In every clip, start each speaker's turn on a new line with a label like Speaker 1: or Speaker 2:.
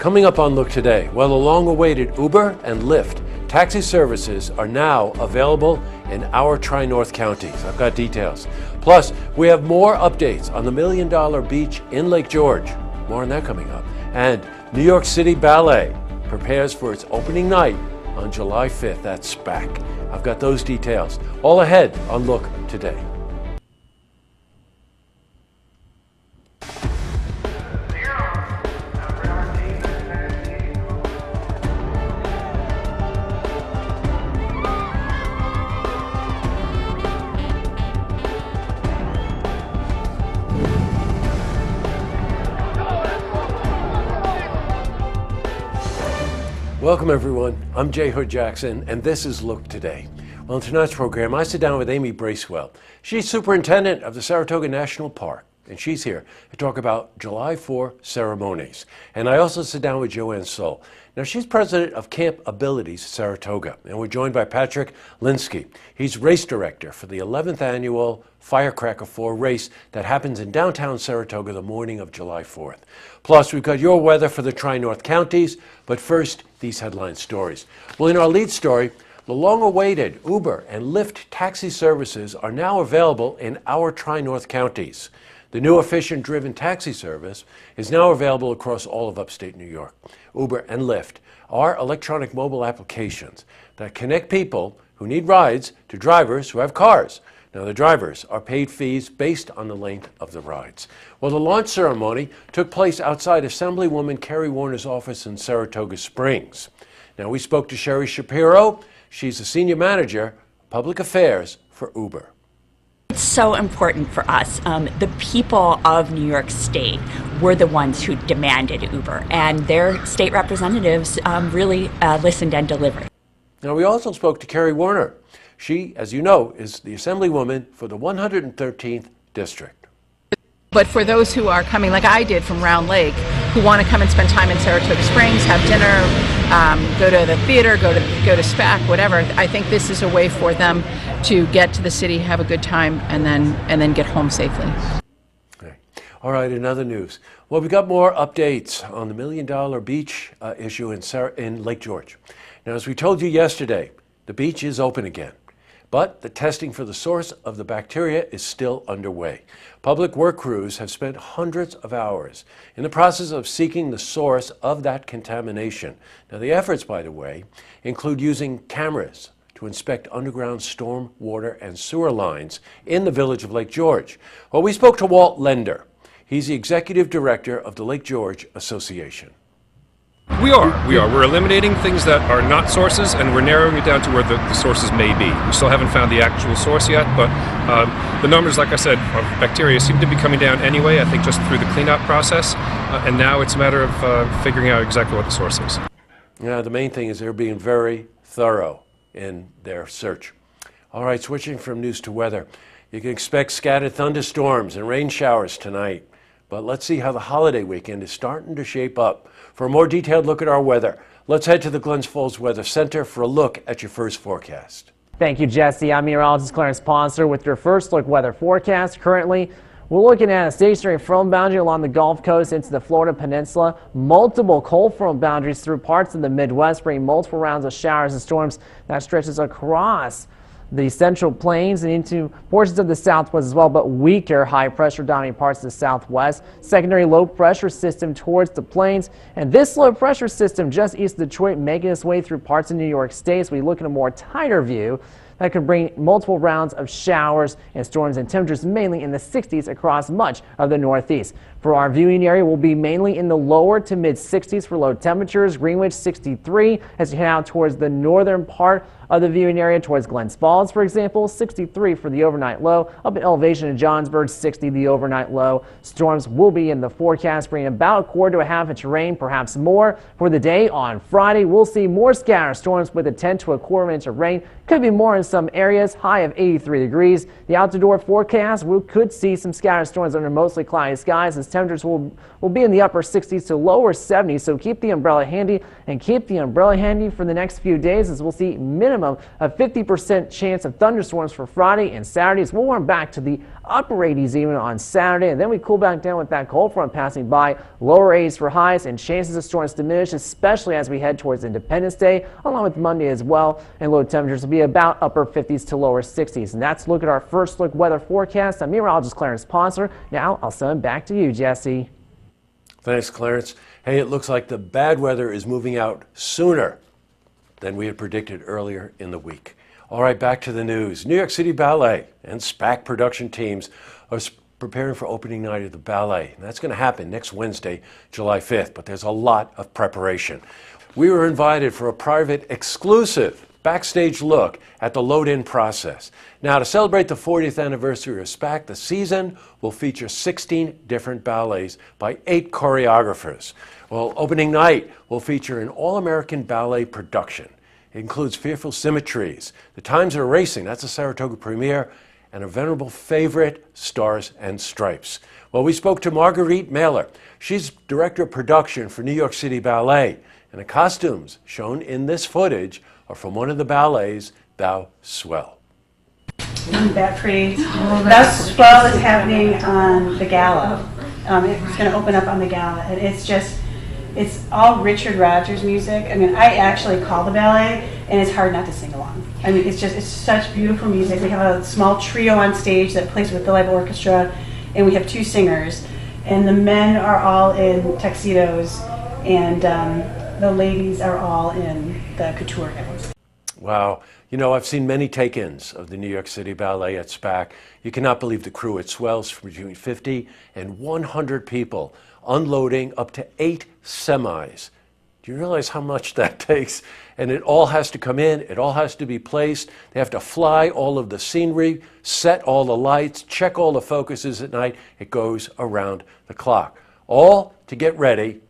Speaker 1: Coming up on Look Today, well, the long-awaited Uber and Lyft taxi services are now available in our Tri-North counties. I've got details. Plus, we have more updates on the $1 Million Beach in Lake George. More on that coming up. And New York City Ballet prepares for its opening night on July 5th. That's SPAC. I've got those details. All ahead on Look Today. Welcome everyone, I'm Jay Hood Jackson and this is Look Today. Well, in tonight's program I sit down with Amy Bracewell. She's superintendent of the Saratoga National Park and she's here to talk about July 4 ceremonies. And I also sit down with Joanne Soul. Now she's president of Camp Abilities Saratoga and we're joined by Patrick Linsky. He's race director for the 11th annual Firecracker 4 race that happens in downtown Saratoga the morning of July 4th. Plus, we've got your weather for the Tri-North counties, but first, these headline stories. Well, in our lead story, the long-awaited Uber and Lyft taxi services are now available in our Tri-North counties. The new efficient-driven taxi service is now available across all of upstate New York. Uber and Lyft are electronic mobile applications that connect people who need rides to drivers who have cars. Now, the drivers are paid fees based on the length of the rides. Well, the launch ceremony took place outside Assemblywoman Kerry Warner's office in Saratoga Springs. Now, we spoke to Sherry Shapiro. She's the senior manager, public affairs for Uber.
Speaker 2: It's so important for us. The people of New York State were the ones who demanded Uber, and their state representatives really listened and delivered.
Speaker 1: Now, we also spoke to Kerry Warner. She, as you know, is the Assemblywoman for the 113th District.
Speaker 3: But for those who are coming, like I did from Round Lake, who want to come and spend time in Saratoga Springs, have dinner, go to the theater, go to SPAC, whatever, I think this is a way for them to get to the city, have a good time, and then get home safely.
Speaker 1: Okay. All right, in other news. Well, we got more updates on the $1 Million Beach issue in Lake George. Now, as we told you yesterday, the beach is open again. But the testing for the source of the bacteria is still underway. Public work crews have spent hundreds of hours in the process of seeking the source of that contamination. Now, the efforts, by the way, include using cameras to inspect underground storm water and sewer lines in the village of Lake George. Well, we spoke to Walt Lender. He's the executive director of the Lake George Association.
Speaker 4: We are. We're eliminating things that are not sources, and we're narrowing it down to where the sources may be. We still haven't found the actual source yet, but the numbers, like I said, of bacteria seem to be coming down anyway, I think just through the cleanup process, and now it's a matter of figuring out exactly what the source is.
Speaker 1: Yeah, the main thing is they're being very thorough in their search. All right, switching from news to weather. You can expect scattered thunderstorms and rain showers tonight, but let's see how the holiday weekend is starting to shape up. For a more detailed look at our weather, let's head to the Glens Falls Weather Center for a look at your first forecast.
Speaker 5: Thank you, Jesse. I'm meteorologist Clarence Ponser with your first look weather forecast. Currently, we're looking at a stationary front boundary along the Gulf Coast into the Florida Peninsula. Multiple cold front boundaries through parts of the Midwest, bringing multiple rounds of showers and storms that stretches across the Central Plains and into portions of the Southwest as well, but weaker high pressure dominating parts of the Southwest. Secondary low pressure system towards the plains, and this low pressure system just east of Detroit making its way through parts of New York State. So we look at a more tighter view that could bring multiple rounds of showers and storms and temperatures mainly in the 60s across much of the Northeast. For our viewing area, we'll be mainly in the lower to mid 60s for low temperatures. Greenwich 63 as you head out towards the northern part of the viewing area towards Glens Falls, for example. 63 for the overnight low. Up in elevation in Johnsburg, 60 the overnight low. Storms will be in the forecast, bringing about a quarter to a half inch rain, perhaps more. For the day on Friday, we'll see more scattered storms with a 10 to a quarter inch of rain. Could be more in some areas, high of 83 degrees. The outdoor forecast, we could see some scattered storms under mostly cloudy skies as temperatures will be in the upper 60s to lower 70s. So keep the umbrella handy and keep the umbrella handy for the next few days as we'll see minimum of 50% chance of thunderstorms for Friday and Saturday as we'll warm back to the upper 80s even on Saturday, and then we cool back down with that cold front passing by. Lower 80s for highs, and chances of storms diminish, especially as we head towards Independence Day, along with Monday as well. And low temperatures will be about upper 50s to lower 60s. And that's a look at our first look weather forecast. I'm meteorologist Clarence Ponser. Now I'll send it back to you, Jesse.
Speaker 1: Thanks, Clarence. Hey, it looks like the bad weather is moving out sooner than we had predicted earlier in the week. All right, back to the news. New York City Ballet and SPAC production teams are preparing for opening night of the ballet. And that's going to happen next Wednesday, July 5th, but there's a lot of preparation. We were invited for a private, exclusive backstage look at the load-in process. Now, to celebrate the 40th anniversary of SPAC, the season will feature 16 different ballets by 8 choreographers. Well, opening night will feature an all-American ballet production. It includes Fearful Symmetries, The Times Are Racing, that's a Saratoga premiere, and a venerable favorite, Stars and Stripes. Well, we spoke to Marguerite Mailer. She's director of production for New York City Ballet, and the costumes shown in this footage are from one of the ballets, Thou Swell.
Speaker 6: Isn't that pretty? Thou Swell is happening on the gala. It's going to open up on the gala, and it's all Richard Rodgers music. I mean, I actually call the ballet, and it's hard not to sing along. I mean, it's such beautiful music. We have a small trio on stage that plays with the live orchestra, and we have 2 singers. And the men are all in tuxedos, and the ladies are all in the couture gowns.
Speaker 1: Wow. You know, I've seen many take-ins of the New York City Ballet at SPAC. You cannot believe the crew. It swells from between 50 and 100 people, unloading up to 8 semis. Do you realize how much that takes? And it all has to come in. It all has to be placed. They have to fly all of the scenery, set all the lights, check all the focuses at night. It goes around the clock. All to get ready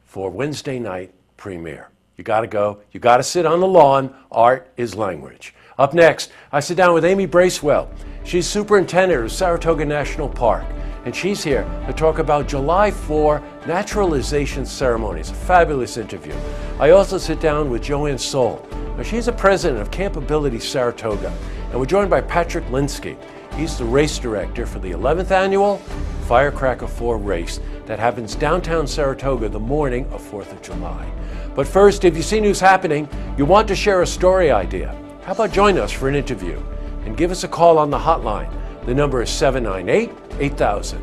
Speaker 1: for Wednesday night premiere. You got to go. You got to sit on the lawn. Art is language. Up next, I sit down with Amy Bracewell. She's superintendent of Saratoga National Park, and she's here to talk about July 4 naturalization ceremonies. A fabulous interview. I also sit down with Joanne Soul. Now, she's the president of Campability Saratoga, and we're joined by Patrick Linsky. He's the race director for the 11th annual Firecracker 4 race that happens downtown Saratoga the morning of 4th of July. But first, if you see news happening, you want to share a story idea, how about join us for an interview and give us a call on the hotline. The number is 798-8000.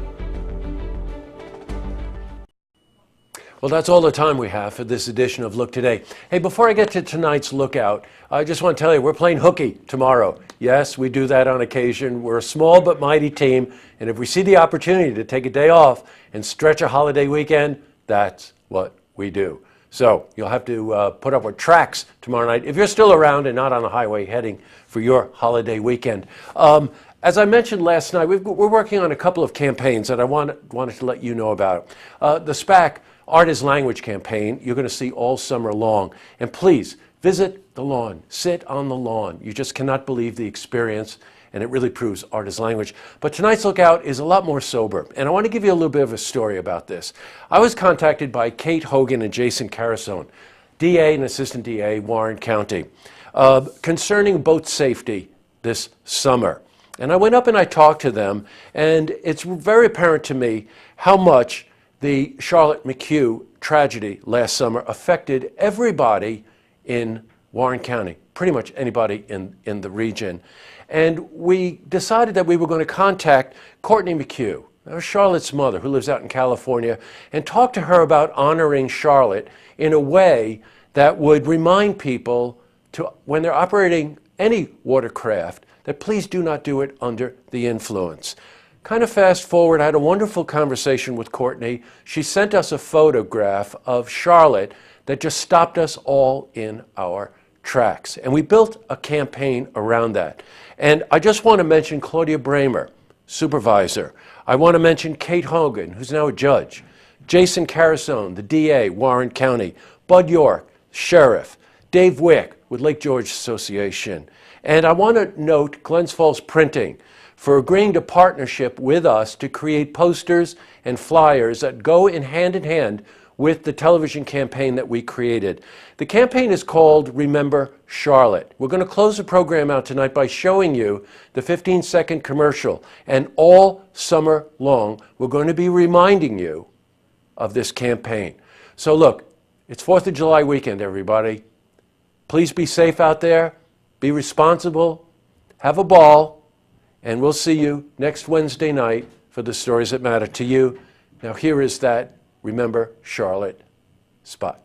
Speaker 1: Well, that's all the time we have for this edition of Look Today. Hey, before I get to tonight's Lookout, I just want to tell you we're playing hooky tomorrow. Yes, we do that on occasion. We're a small but mighty team, and if we see the opportunity to take a day off and stretch a holiday weekend, that's what we do. So you'll have to put up with tracks tomorrow night if you're still around and not on the highway heading for your holiday weekend. As I mentioned last night, we're working on a couple of campaigns that I wanted to let you know about. The SPAC Art is Language campaign you're going to see all summer long. And please visit the lawn, sit on the lawn. You just cannot believe the experience, and it really proves art is language. But tonight's Lookout is a lot more sober, and I want to give you a little bit of a story about this. I was contacted by Kate Hogan and Jason Carasone, DA and Assistant DA, Warren County, concerning boat safety this summer. And I went up and I talked to them, and it's very apparent to me how much the Charlotte McHugh tragedy last summer affected everybody in Warren County, pretty much anybody in the region. And we decided that we were going to contact Courtney McHugh, Charlotte's mother, who lives out in California, and talk to her about honoring Charlotte in a way that would remind people to, when they're operating any watercraft, that please do not do it under the influence. Kind of fast forward, I had a wonderful conversation with Courtney. She sent us a photograph of Charlotte that just stopped us all in our tracks. And we built a campaign around that. And I just want to mention Claudia Bramer, supervisor. I want to mention Kate Hogan, who's now a judge. Jason Carasone, the DA, Warren County. Bud York, sheriff. Dave Wick with Lake George Association. And I want to note Glens Falls Printing for agreeing to partnership with us to create posters and flyers that go in hand with the television campaign that we created. The campaign is called Remember Charlotte. We're going to close the program out tonight by showing you the 15-second commercial. And all summer long, we're going to be reminding you of this campaign. So look, it's 4th of July weekend, everybody. Please be safe out there. Be responsible. Have a ball. And we'll see you next Wednesday night for the stories that matter to you. Now here is that Remember Charlotte spot.